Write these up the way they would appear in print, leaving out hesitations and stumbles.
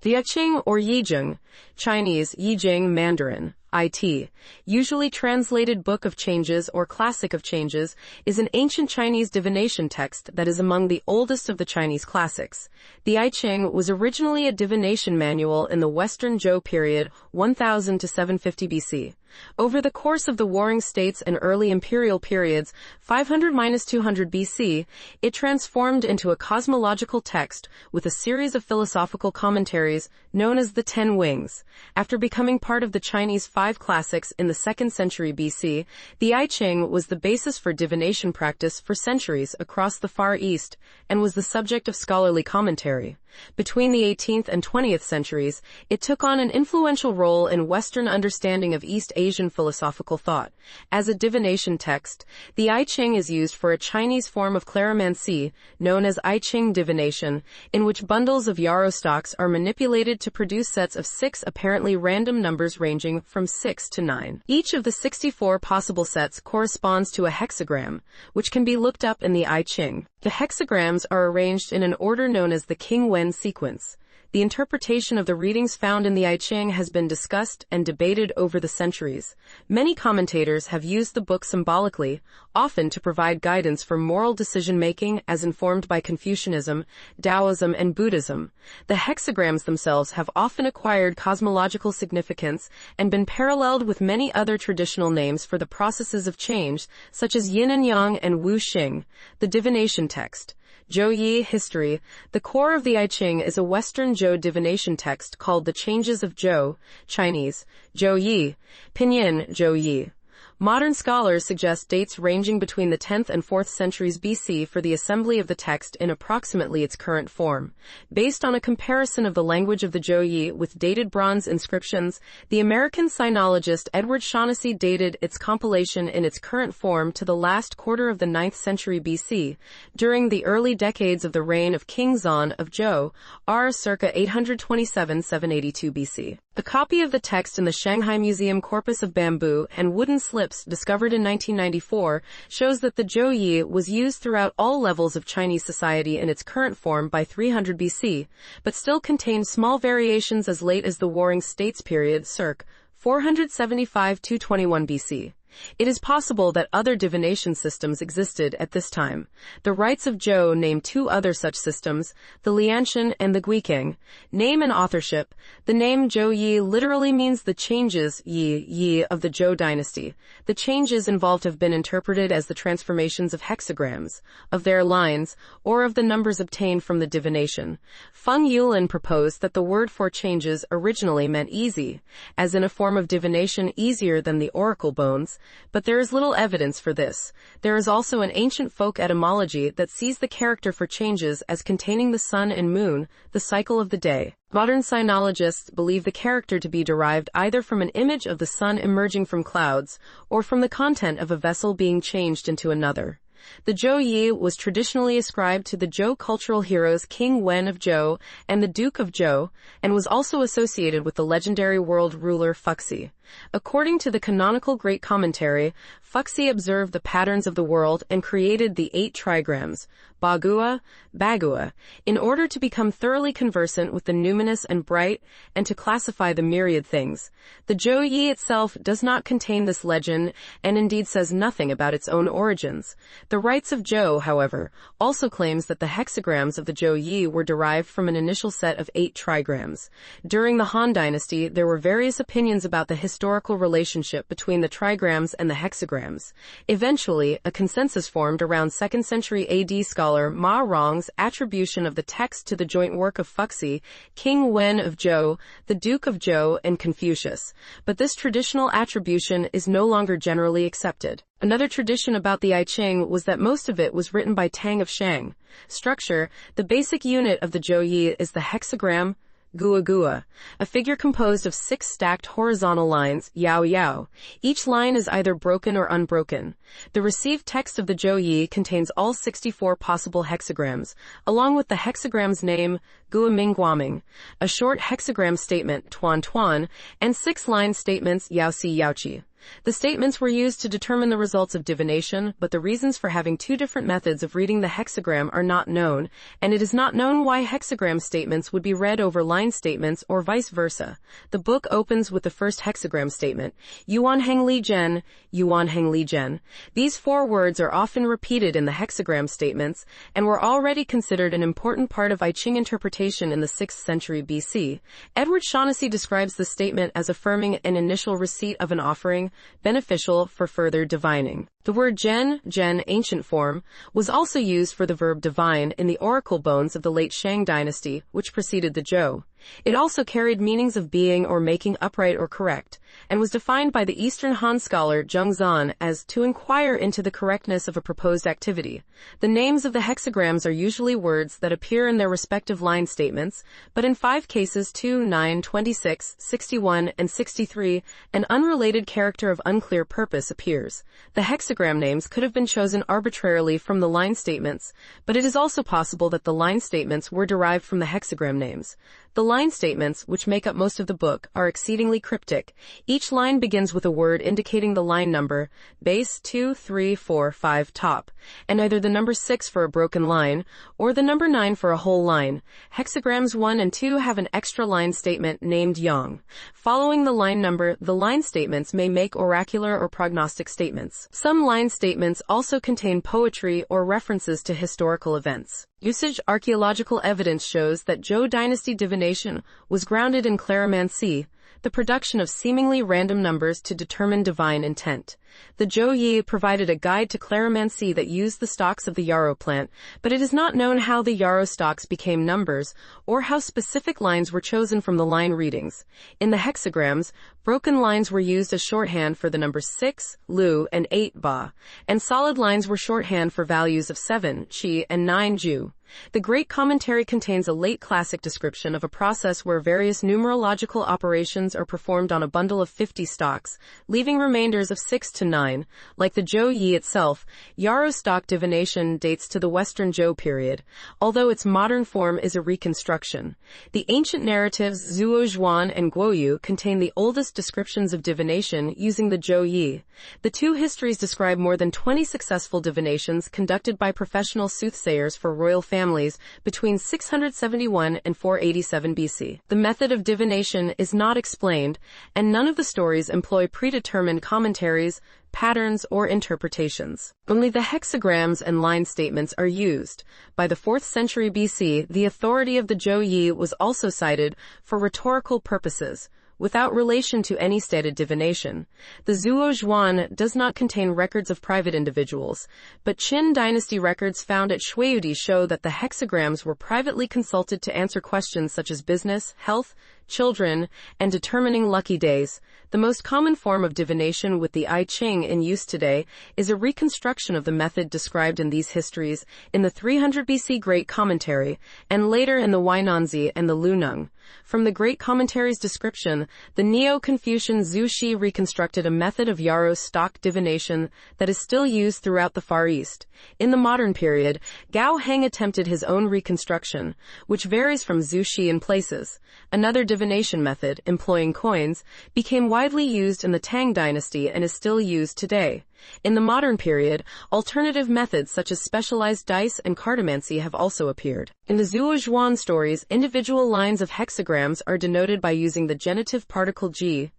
The I Ching or Yi Ching, Chinese Yijing Mandarin, IT, usually translated Book of Changes or Classic of Changes, is an ancient Chinese divination text that is among the oldest of the Chinese classics. The I Ching was originally a divination manual in the Western Zhou period, 1000 to 750 BC. Over the course of the Warring States and early imperial periods, 500–200 BC, it transformed into a cosmological text with a series of philosophical commentaries known as the Ten Wings. After becoming part of the Chinese Five Classics in the 2nd century BC, the I Ching was the basis for divination practice for centuries across the Far East and was the subject of scholarly commentary. Between the 18th and 20th centuries, it took on an influential role in Western understanding of East Asian philosophical thought. As a divination text, the I Ching is used for a Chinese form of cleromancy, known as I Ching divination, in which bundles of yarrow stalks are manipulated to produce sets of 6 apparently random numbers ranging from 6 to 9. Each of the 64 possible sets corresponds to a hexagram, which can be looked up in the I Ching. The hexagrams are arranged in an order known as the King Wen sequence. The interpretation of the readings found in the I Ching has been discussed and debated over the centuries. Many commentators have used the book symbolically, often to provide guidance for moral decision-making as informed by Confucianism, Taoism, and Buddhism. The hexagrams themselves have often acquired cosmological significance and been paralleled with many other traditional names for the processes of change, such as yin and yang and wu xing, the divination text. Zhou Yi history. The core of the I Ching is a Western Zhou divination text called The Changes of Zhou, Chinese, Zhou Yi, Pinyin, Zhou Yi. Modern scholars suggest dates ranging between the 10th and 4th centuries BC for the assembly of the text in approximately its current form. Based on a comparison of the language of the Zhou Yi with dated bronze inscriptions, the American sinologist Edward Shaughnessy dated its compilation in its current form to the last quarter of the 9th century BC, during the early decades of the reign of King Zan of Zhou, r. circa 827–782 BC. A copy of the text in the Shanghai Museum corpus of bamboo and wooden slips discovered in 1994 shows that the Zhou Yi was used throughout all levels of Chinese society in its current form by 300 BC, but still contained small variations as late as the Warring States period, circa 475–21 BC. It is possible that other divination systems existed at this time. The Rites of Zhou name 2 other such systems, the Lianshan and the Guiqing. Name and authorship. The name Zhou Yi literally means the changes Yi of the Zhou dynasty. The changes involved have been interpreted as the transformations of hexagrams, of their lines, or of the numbers obtained from the divination. Feng Yulin proposed that the word for changes originally meant easy, as in a form of divination easier than the oracle bones, but there is little evidence for this. There is also an ancient folk etymology that sees the character for changes as containing the sun and moon, the cycle of the day. Modern sinologists believe the character to be derived either from an image of the sun emerging from clouds, or from the content of a vessel being changed into another. The Zhou Yi was traditionally ascribed to the Zhou cultural heroes King Wen of Zhou and the Duke of Zhou, and was also associated with the legendary world ruler Fuxi. According to the canonical Great Commentary, Fuxi observed the patterns of the world and created the 8 trigrams, Bagua, Bagua, in order to become thoroughly conversant with the numinous and bright, and to classify the myriad things. The Zhou Yi itself does not contain this legend, and indeed says nothing about its own origins. The Rites of Zhou, however, also claims that the hexagrams of the Zhou Yi were derived from an initial set of 8 trigrams. During the Han Dynasty, there were various opinions about the historical relationship between the trigrams and the hexagrams. Eventually, a consensus formed around 2nd century AD scholar Ma Rong's attribution of the text to the joint work of Fuxi, King Wen of Zhou, the Duke of Zhou, and Confucius. But this traditional attribution is no longer generally accepted. Another tradition about the I Ching was that most of it was written by Tang of Shang. Structure. The basic unit of the Zhou Yi is the hexagram, Gua Gua, a figure composed of 6 stacked horizontal lines, Yao Yao. Each line is either broken or unbroken. The received text of the Zhou Yi contains all 64 possible hexagrams, along with the hexagram's name, Gua Ming Guaming, a short hexagram statement, Tuan Tuan, and 6 line statements, Yao Si Yao Qi. The statements were used to determine the results of divination, but the reasons for having two different methods of reading the hexagram are not known, and it is not known why hexagram statements would be read over line statements or vice versa. The book opens with the first hexagram statement, Yuan Heng Li Zhen, Yuan Heng Li Zhen. These four words are often repeated in the hexagram statements, and were already considered an important part of I Ching interpretation in the 6th century BC. Edward Shaughnessy describes the statement as affirming an initial receipt of an offering, beneficial for further divining. The word zhen, ancient form, was also used for the verb divine in the oracle bones of the late Shang dynasty, which preceded the Zhou. It also carried meanings of being or making upright or correct, and was defined by the Eastern Han scholar Zheng Zan as to inquire into the correctness of a proposed activity. The names of the hexagrams are usually words that appear in their respective line statements, but in 5 cases 2, 9, 26, 61, and 63, an unrelated character of unclear purpose appears. The hexagram names could have been chosen arbitrarily from the line statements, but it is also possible that the line statements were derived from the hexagram names. The line statements, which make up most of the book, are exceedingly cryptic. Each line begins with a word indicating the line number, base 2, 3, 4, 5, top, and either the number 6 for a broken line, or the number 9 for a whole line. Hexagrams 1 and 2 have an extra line statement named yang. Following the line number, the line statements may make oracular or prognostic statements. Some line statements also contain poetry or references to historical events. Usage. Archaeological evidence shows that Zhou dynasty divination was grounded in claromancy, the production of seemingly random numbers to determine divine intent. The Zhou Yi provided a guide to claromancy that used the stalks of the yarrow plant, but it is not known how the yarrow stalks became numbers, or how specific lines were chosen from the line readings. In the hexagrams, broken lines were used as shorthand for the numbers 6, Lu, and 8, Ba, and solid lines were shorthand for values of 7, Qi, and 9, Ju. The Great Commentary contains a late classic description of a process where various numerological operations are performed on a bundle of 50 stalks, leaving remainders of 6 to 9. Like the Zhou Yi itself, yarrow stock divination dates to the Western Zhou period, although its modern form is a reconstruction. The ancient narratives Zhuo Zhuan and Guoyu contain the oldest descriptions of divination using the Zhou Yi. The two histories describe more than 20 successful divinations conducted by professional soothsayers for royal families between 671 and 487 BC. The method of divination is not explained, and none of the stories employ predetermined commentaries, patterns, or interpretations. Only the hexagrams and line statements are used. By the 4th century BC, the authority of the Zhou Yi was also cited for rhetorical purposes, without relation to any stated divination. The Zhuo Zhuan does not contain records of private individuals, but Qin dynasty records found at Shuiyudi show that the hexagrams were privately consulted to answer questions such as business, health, children, and determining lucky days. The most common form of divination with the I Ching in use today is a reconstruction of the method described in these histories in the 300 BC Great Commentary, and later in the Huainanzi and the Luneng. From the Great Commentary's description, the Neo-Confucian Zhu Shi reconstructed a method of yarrow stock divination that is still used throughout the Far East. In the modern period, Gao Heng attempted his own reconstruction, which varies from Zhu Shi in places. Another divination method, employing coins, became widely used in the Tang dynasty and is still used today. In the modern period, alternative methods such as specialized dice and cartomancy have also appeared. In the Zhuo Zhuan stories, individual lines of hexagrams are denoted by using the genitive particle G,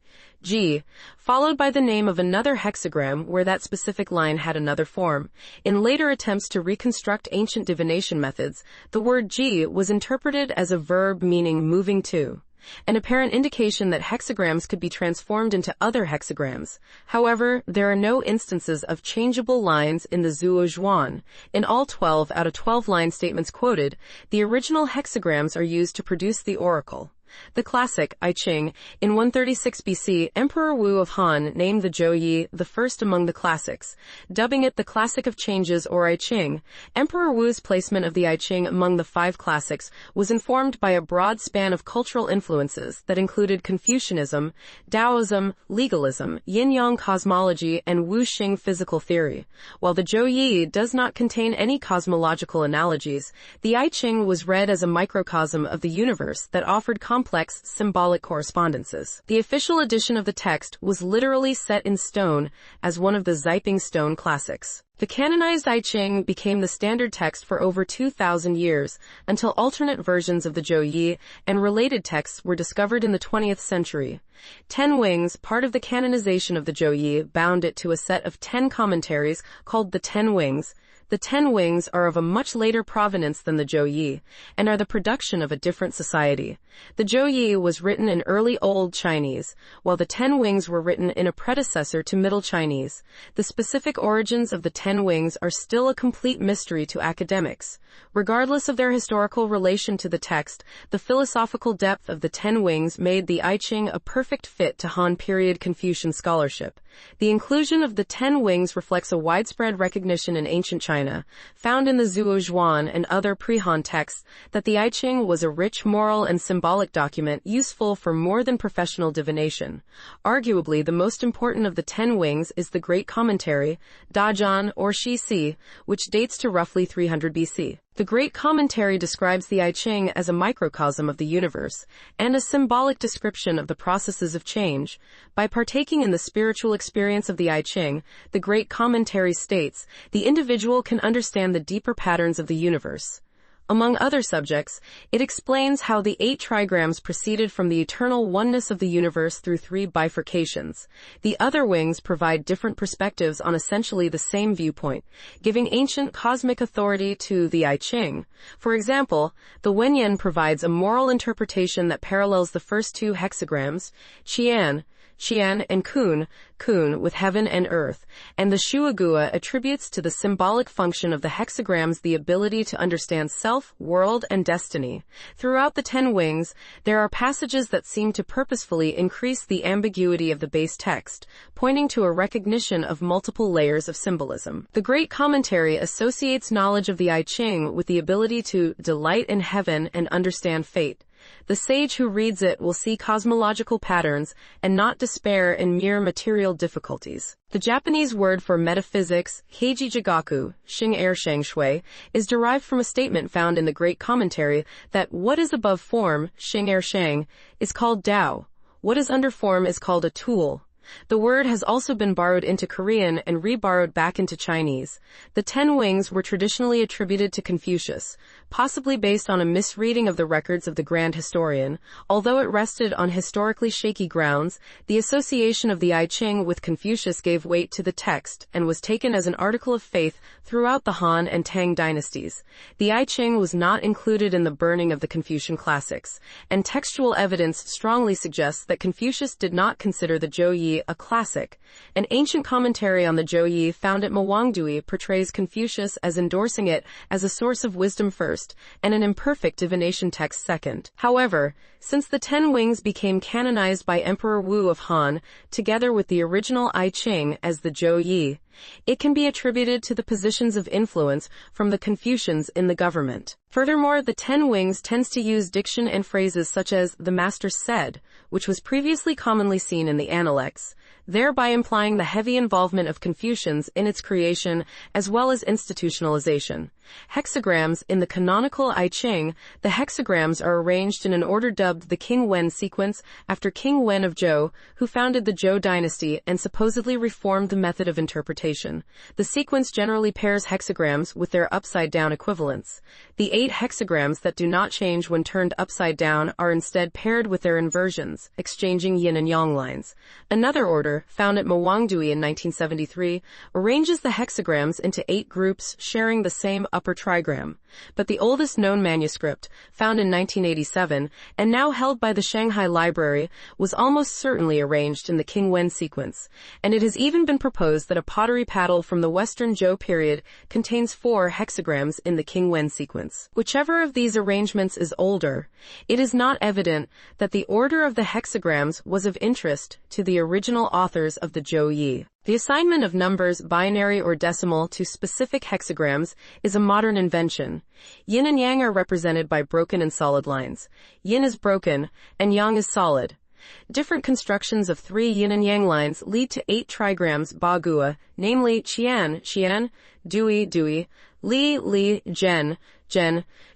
followed by the name of another hexagram where that specific line had another form. In later attempts to reconstruct ancient divination methods, the word G was interpreted as a verb meaning moving to, an apparent indication that hexagrams could be transformed into other hexagrams. However, there are no instances of changeable lines in the Zhuo Zhuan. In all 12 out of 12 line statements quoted, the original hexagrams are used to produce the oracle. The classic, I Ching, in 136 BC, Emperor Wu of Han named the Zhou Yi the first among the classics, dubbing it the Classic of Changes or I Ching. Emperor Wu's placement of the I Ching among the 5 classics was informed by a broad span of cultural influences that included Confucianism, Taoism, legalism, yin-yang cosmology, and Wu-Xing physical theory. While the Zhou Yi does not contain any cosmological analogies, the I Ching was read as a microcosm of the universe that offered complex complex symbolic correspondences. The official edition of the text was literally set in stone as one of the Ziping stone classics. The canonized I Ching became the standard text for over 2,000 years, until alternate versions of the Zhou Yi and related texts were discovered in the 20th century. 10 Wings, part of the canonization of the Zhou Yi, bound it to a set of 10 commentaries called the 10 Wings. The 10 Wings are of a much later provenance than the Zhou Yi, and are the production of a different society. The Zhou Yi was written in early Old Chinese, while the 10 Wings were written in a predecessor to Middle Chinese. The specific origins of the 10 Wings are still a complete mystery to academics. Regardless of their historical relation to the text, the philosophical depth of the 10 Wings made the I Ching a perfect fit to Han period Confucian scholarship. The inclusion of the 10 Wings reflects a widespread recognition in ancient China, found in the Zuo Zhuan and other pre-Han texts, that the I Ching was a rich moral and symbolic document useful for more than professional divination. Arguably, the most important of the 10 Wings is the Great Commentary, Dazhan or Shi Si, which dates to roughly 300 BC. The Great Commentary describes the I Ching as a microcosm of the universe, and a symbolic description of the processes of change. By partaking in the spiritual experience of the I Ching, the Great Commentary states, the individual can understand the deeper patterns of the universe. Among other subjects, it explains how the 8 trigrams proceeded from the eternal oneness of the universe through 3 bifurcations. The other wings provide different perspectives on essentially the same viewpoint, giving ancient cosmic authority to the I Ching. For example, the Wenyan provides a moral interpretation that parallels the first 2 hexagrams, Qian and Kun with heaven and earth, and the Shuagua attributes to the symbolic function of the hexagrams the ability to understand self, world, and destiny. Throughout the 10 Wings, there are passages that seem to purposefully increase the ambiguity of the base text, pointing to a recognition of multiple layers of symbolism. The Great Commentary associates knowledge of the I Ching with the ability to delight in heaven and understand fate. The sage who reads it will see cosmological patterns and not despair in mere material difficulties. The Japanese word for metaphysics, heiji jigaku, xing shang shui, is derived from a statement found in the Great Commentary that what is above form, xing shang, is called Tao. What is under form is called a tool. The word has also been borrowed into Korean and re-borrowed back into Chinese. The 10 Wings were traditionally attributed to Confucius, possibly based on a misreading of the records of the Grand Historian. Although it rested on historically shaky grounds, the association of the I Ching with Confucius gave weight to the text and was taken as an article of faith throughout the Han and Tang dynasties. The I Ching was not included in the burning of the Confucian classics, and textual evidence strongly suggests that Confucius did not consider the Zhou Yi a classic. An ancient commentary on the Zhou Yi found at Mawangdui portrays Confucius as endorsing it as a source of wisdom first, and an imperfect divination text second. However, since the 10 Wings became canonized by Emperor Wu of Han, together with the original I Ching as the Zhou Yi, it can be attributed to the positions of influence from the Confucians in the government. Furthermore, the 10 Wings tends to use diction and phrases such as the master said, which was previously commonly seen in the Analects, thereby implying the heavy involvement of Confucians in its creation as well as institutionalization. Hexagrams. In the canonical I Ching, the hexagrams are arranged in an order dubbed the King Wen sequence after King Wen of Zhou, who founded the Zhou dynasty and supposedly reformed the method of interpretation. The sequence generally pairs hexagrams with their upside-down equivalents. The 8 hexagrams that do not change when turned upside down are instead paired with their inversions, exchanging yin and yang lines. Another order, found at Mawangdui in 1973, arranges the hexagrams into 8 groups sharing the same upper trigram. But the oldest known manuscript, found in 1987, and now held by the Shanghai Library, was almost certainly arranged in the King Wen sequence, and it has even been proposed that a pottery paddle from the Western Zhou period contains 4 hexagrams in the King Wen sequence. Whichever of these arrangements is older, it is not evident that the order of the hexagrams was of interest to the original authors of the Zhou Yi. The assignment of numbers, binary or decimal, to specific hexagrams is a modern invention. Yin and yang are represented by broken and solid lines. Yin is broken, and yang is solid. Different constructions of 3 yin and yang lines lead to 8 trigrams bagua, namely Qian, Dui, Li, Zhen,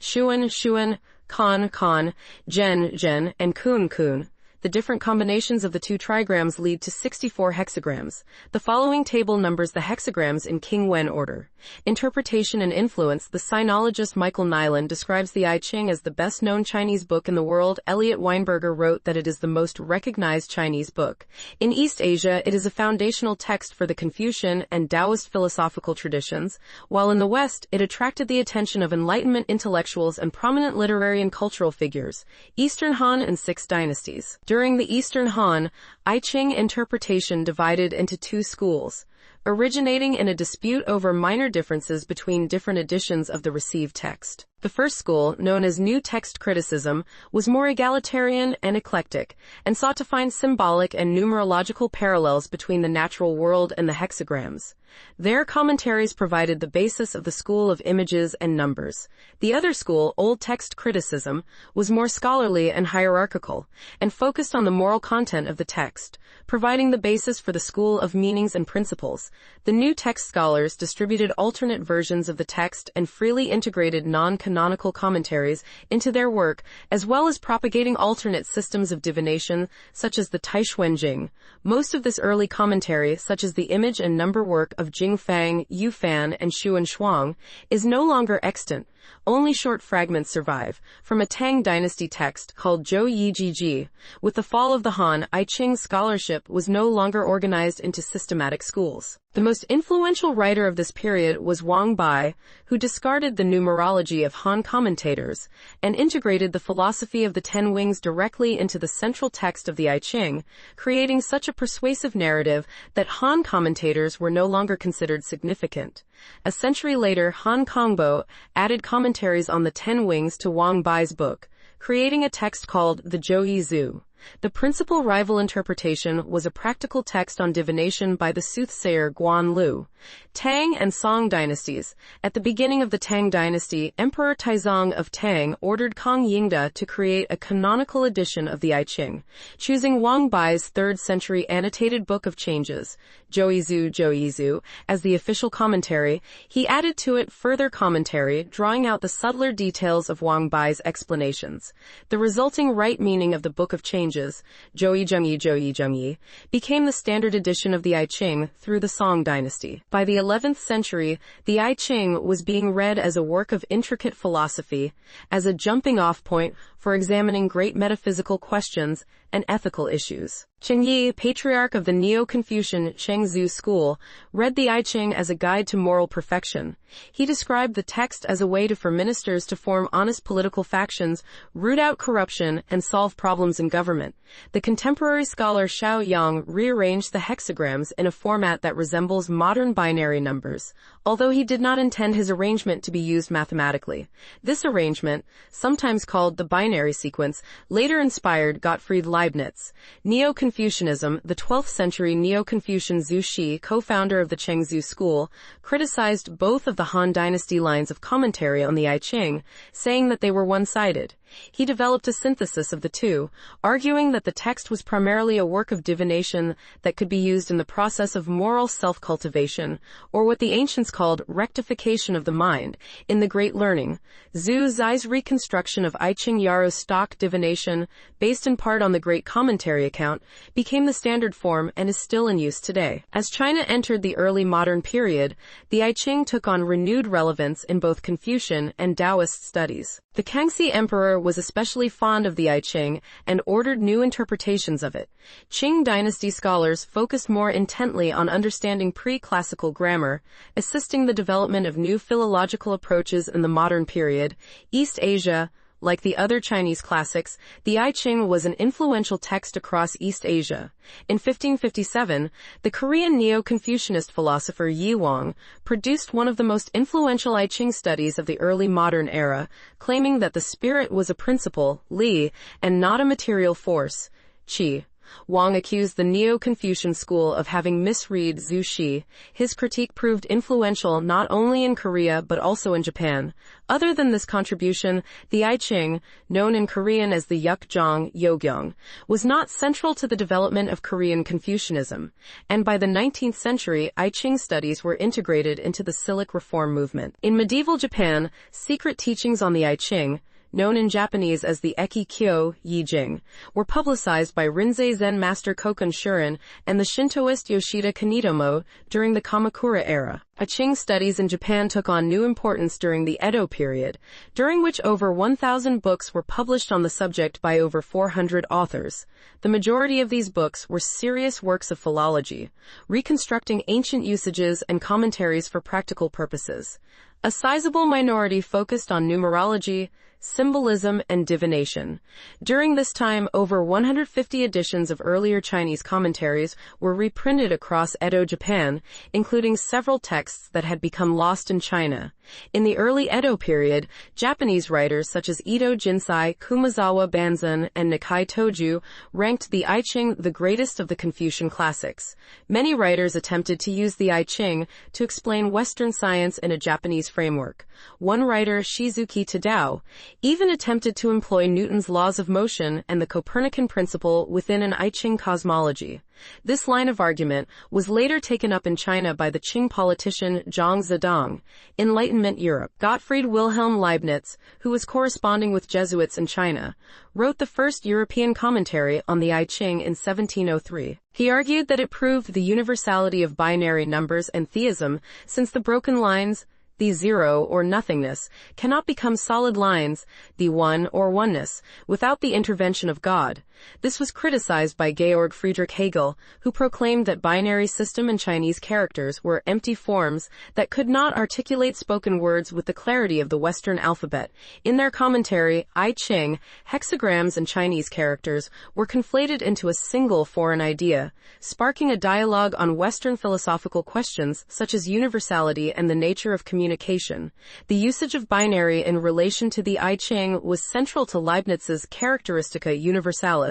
Shuan, kan, gen, and kun. The different combinations of the two trigrams lead to 64 hexagrams. The following table numbers the hexagrams in King Wen order. Interpretation and influence. The sinologist Michael Nyland describes the I Ching as the best-known Chinese book in the world. Elliot Weinberger wrote that it is the most recognized Chinese book. In East Asia, it is a foundational text for the Confucian and Taoist philosophical traditions, while in the West, it attracted the attention of Enlightenment intellectuals and prominent literary and cultural figures. Eastern Han and Six Dynasties. During the Eastern Han, I Ching interpretation divided into two schools, originating in a dispute over minor differences between different editions of the received text. The first school, known as New Text Criticism, was more egalitarian and eclectic, and sought to find symbolic and numerological parallels between the natural world and the hexagrams. Their commentaries provided the basis of the school of images and numbers. The other school, Old Text Criticism, was more scholarly and hierarchical, and focused on the moral content of the text, providing the basis for the school of meanings and principles. The New Text scholars distributed alternate versions of the text and freely integrated non-canonical commentaries into their work, as well as propagating alternate systems of divination, such as the Taoism. Most of this early commentary, such as the image and number work of Jing Fang, Yu Fan, and Xu and Shuang, is no longer extant. Only short fragments survive, from a Tang dynasty text called Zhou Yi Ji. With the fall of the Han, I Ching scholarship was no longer organized into systematic schools. The most influential writer of this period was Wang Bai, who discarded the numerology of Han commentators and integrated the philosophy of the Ten Wings directly into the central text of the I Ching, creating such a persuasive narrative that Han commentators were no longer considered significant. A century later, Han Kongbo added commentaries on the Ten Wings to Wang Bai's book, creating a text called the Zhou Zhu. The principal rival interpretation was a practical text on divination by the soothsayer Guan Lu. Tang and Song dynasties. At the beginning of the Tang dynasty, Emperor Taizong of Tang ordered Kong Yingde to create a canonical edition of the I Ching, choosing Wang Bai's 3rd century annotated Book of Changes, Zhou Zhu, as the official commentary. He added to it further commentary, drawing out the subtler details of Wang Bai's explanations. The resulting right meaning of the Book of Changes, Zhou Yi, became the standard edition of the I Ching through the Song dynasty. By the 11th century, the I Ching was being read as a work of intricate philosophy, as a jumping-off point for examining great metaphysical questions and ethical issues. Cheng Yi, patriarch of the Neo-Confucian Chengzu school, read the I Ching as a guide to moral perfection. He described the text as a way for ministers to form honest political factions, root out corruption, and solve problems in government. The contemporary scholar Xiao Yang rearranged the hexagrams in a format that resembles modern binary numbers, although he did not intend his arrangement to be used mathematically. This arrangement, sometimes called the binary sequence, later inspired Gottfried Leibniz. Neo-Confucianism. The 12th century Neo-Confucian Zhu Xi, co-founder of the Chengzu school, criticized both of the Han dynasty lines of commentary on the I Ching, saying that they were one-sided. He developed a synthesis of the two, arguing that the text was primarily a work of divination that could be used in the process of moral self-cultivation, or what the ancients called rectification of the mind, in the Great Learning. Zhu Zi's reconstruction of I Ching yarrow stock divination, based in part on the Great Commentary account, became the standard form and is still in use today. As China entered the early modern period, the I Ching took on renewed relevance in both Confucian and Taoist studies. The Kangxi Emperor was especially fond of the I Ching and ordered new interpretations of it. Qing dynasty scholars focused more intently on understanding pre-classical grammar, assisting the development of new philological approaches in the modern period. East Asia. Like the other Chinese classics, the I Ching was an influential text across East Asia. In 1557, the Korean Neo-Confucianist philosopher Yi Wang produced one of the most influential I Ching studies of the early modern era, claiming that the spirit was a principle, li, and not a material force, qi. Wang accused the Neo-Confucian school of having misread Zhu Xi. His critique proved influential not only in Korea but also in Japan. Other than this contribution, the I Ching, known in Korean as the Yukjong, was not central to the development of Korean Confucianism, and by the 19th century, I Ching studies were integrated into the Silic reform movement. In medieval Japan, secret teachings on the I Ching, known in Japanese as the Eki-kyo I Ching, were publicized by Rinzai Zen master Kokun Shurin and the Shintoist Yoshida Kanetomo during the Kamakura era. I Ching studies in Japan took on new importance during the Edo period, during which over 1,000 books were published on the subject by over 400 authors. The majority of these books were serious works of philology, reconstructing ancient usages and commentaries for practical purposes. A sizable minority focused on numerology, symbolism, and divination. During this time, over 150 editions of earlier Chinese commentaries were reprinted across Edo, Japan, including several texts that had become lost in China. In the early Edo period, Japanese writers such as Ito Jinsai, Kumazawa Banzan, and Nikai Toju ranked the I Ching the greatest of the Confucian classics. Many writers attempted to use the I Ching to explain Western science in a Japanese framework. One writer, Shizuki Tadao, even attempted to employ Newton's laws of motion and the Copernican principle within an I Ching cosmology. This line of argument was later taken up in China by the Qing politician Zhang Zedong. Enlightenment Europe. Gottfried Wilhelm Leibniz, who was corresponding with Jesuits in China, wrote the first European commentary on the I Ching in 1703. He argued that it proved the universality of binary numbers and theism, since the broken lines, the zero or nothingness, cannot become solid lines, the one or oneness, without the intervention of God. This was criticized by Georg Friedrich Hegel, who proclaimed that binary system and Chinese characters were empty forms that could not articulate spoken words with the clarity of the Western alphabet. In their commentary, I Ching, hexagrams and Chinese characters were conflated into a single foreign idea, sparking a dialogue on Western philosophical questions such as universality and the nature of communication. The usage of binary in relation to the I Ching was central to Leibniz's Characteristica Universalis,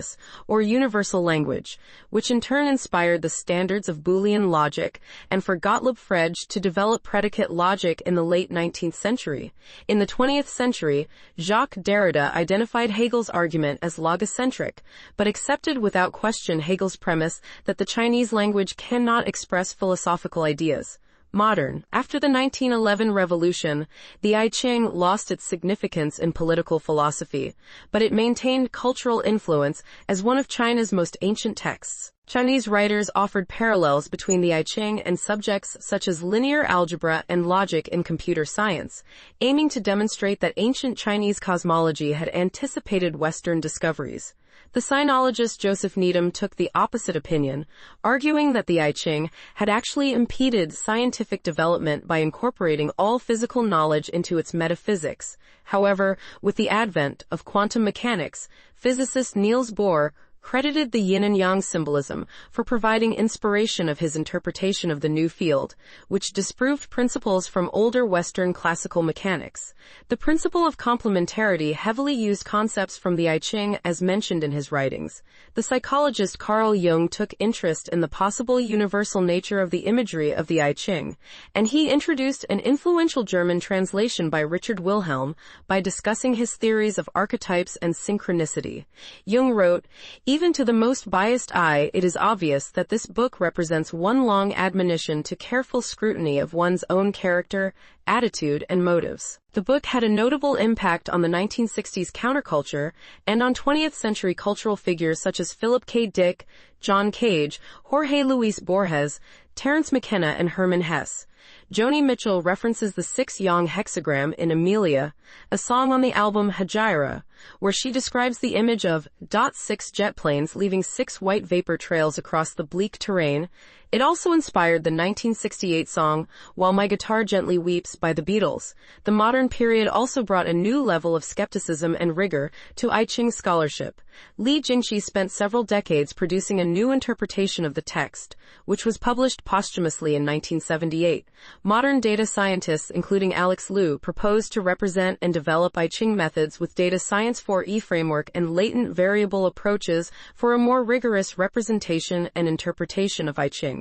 or universal language, which in turn inspired the standards of Boolean logic, and for Gottlob Frege to develop predicate logic in the late 19th century. In the 20th century, Jacques Derrida identified Hegel's argument as logocentric, but accepted without question Hegel's premise that the Chinese language cannot express philosophical ideas. Modern. After the 1911 revolution, the I Ching lost its significance in political philosophy, but it maintained cultural influence as one of China's most ancient texts. Chinese writers offered parallels between the I Ching and subjects such as linear algebra and logic in computer science, aiming to demonstrate that ancient Chinese cosmology had anticipated Western discoveries. The sinologist Joseph Needham took the opposite opinion, arguing that the I Ching had actually impeded scientific development by incorporating all physical knowledge into its metaphysics. However, with the advent of quantum mechanics, physicist Niels Bohr credited the yin and yang symbolism for providing inspiration of his interpretation of the new field, which disproved principles from older Western classical mechanics. The principle of complementarity heavily used concepts from the I Ching as mentioned in his writings. The psychologist Carl Jung took interest in the possible universal nature of the imagery of the I Ching, and he introduced an influential German translation by Richard Wilhelm by discussing his theories of archetypes and synchronicity. Jung wrote, "Even to the most biased eye, it is obvious that this book represents one long admonition to careful scrutiny of one's own character, attitude, and motives." The book had a notable impact on the 1960s counterculture and on 20th century cultural figures such as Philip K. Dick, John Cage, Jorge Luis Borges, Terence McKenna, and Hermann Hesse. Joni Mitchell references the 6-yang hexagram in Amelia, a song on the album Hejira, where she describes the image of 6 jet planes leaving 6 white vapor trails across the bleak terrain. It also inspired the 1968 song While My Guitar Gently Weeps by the Beatles. The modern period also brought a new level of skepticism and rigor to I Ching scholarship. Li Jingxi spent several decades producing a new interpretation of the text, which was published posthumously in 1978. Modern data scientists, including Alex Liu, proposed to represent and develop I Ching methods with data science 4E framework and latent variable approaches for a more rigorous representation and interpretation of I Ching.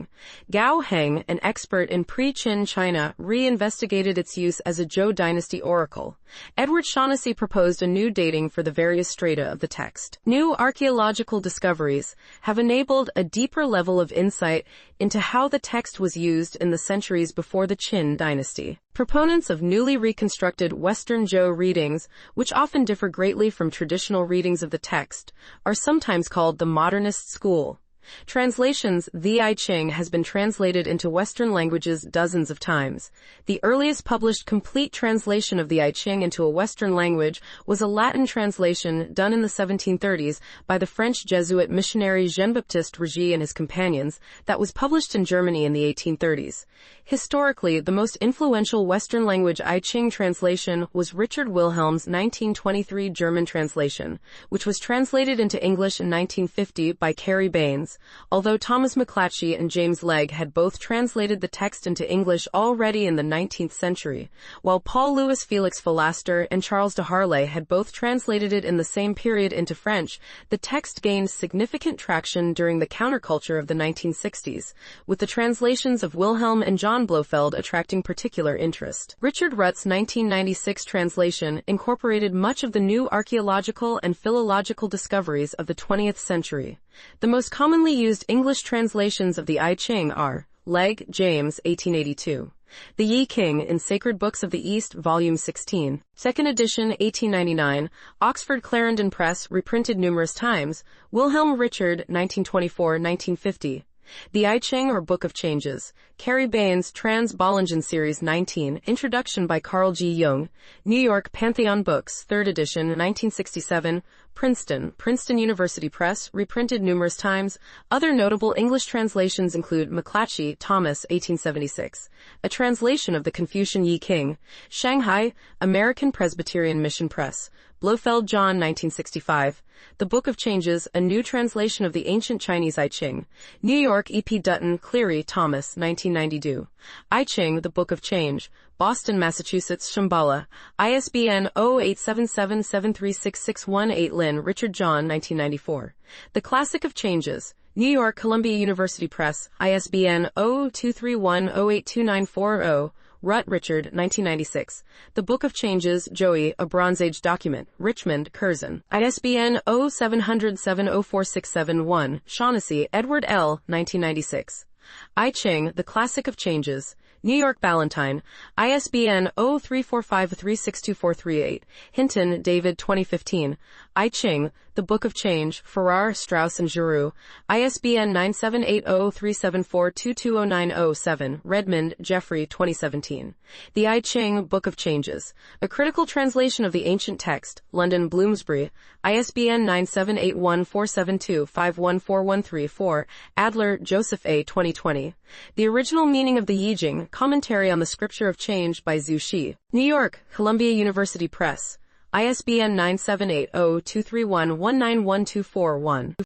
Gao Heng, an expert in pre-Qin China, re-investigated its use as a Zhou dynasty oracle. Edward Shaughnessy proposed a new dating for the various strata of the text. New archaeological discoveries have enabled a deeper level of insight into how the text was used in the centuries before the Qin dynasty. Proponents of newly reconstructed Western Zhou readings, which often differ greatly from traditional readings of the text, are sometimes called the modernist school. Translations. The I Ching has been translated into Western languages dozens of times. The earliest published complete translation of the I Ching into a Western language was a Latin translation done in the 1730s by the French Jesuit missionary Jean-Baptiste Regis and his companions that was published in Germany in the 1830s. Historically, the most influential Western language I Ching translation was Richard Wilhelm's 1923 German translation, which was translated into English in 1950 by Cary Baines. Although Thomas McClatchy and James Legge had both translated the text into English already in the 19th century, while Paul Louis Felix Philaster and Charles de Harlay had both translated it in the same period into French, the text gained significant traction during the counterculture of the 1960s, with the translations of Wilhelm and John Blofeld attracting particular interest. Richard Rutt's 1996 translation incorporated much of the new archaeological and philological discoveries of the 20th century. The most commonly used English translations of the I Ching are Legge, James, 1882. The I Ching in Sacred Books of the East, Volume 16. Second edition, 1899. Oxford Clarendon Press, reprinted numerous times. Wilhelm Richard, 1924-1950. The I Ching or Book of Changes. Cary Baines, Trans Bollingen Series 19. Introduction by Carl G. Jung. New York, Pantheon Books, 3rd edition, 1967. Princeton University Press, reprinted numerous times. Other notable English translations include McClatchy, Thomas, 1876. A translation of the Confucian I Ching. Shanghai, American Presbyterian Mission Press. Blofeld, John, 1965. The Book of Changes, a new translation of the ancient Chinese I Ching. New York, E. P. Dutton, Cleary, Thomas, 1992. I Ching, the Book of Change. Boston, Massachusetts, Shambhala. ISBN 0877736618. Lynn, Richard John, 1994. The Classic of Changes. New York, Columbia University Press. ISBN 0231082940. Rutt, Richard, 1996. The Book of Changes, Joey, A Bronze Age Document. Richmond, Curzon. ISBN 0700704671. Shaughnessy, Edward L., 1996. I Ching, The Classic of Changes. New York, Ballantine. ISBN 0345362438. Hinton, David, 2015. I Ching, The Book of Change. Farrar, Straus and Giroux. ISBN 9780374220907. Redmond, Jeffrey, 2017. The I Ching, Book of Changes. A Critical Translation of the Ancient Text. London, Bloomsbury. ISBN 9781472514134. Adler, Joseph A. 2020. The Original Meaning of the I Ching, Commentary on the Scripture of Change by Zhu Shi. New York, Columbia University Press. ISBN 9780231191241.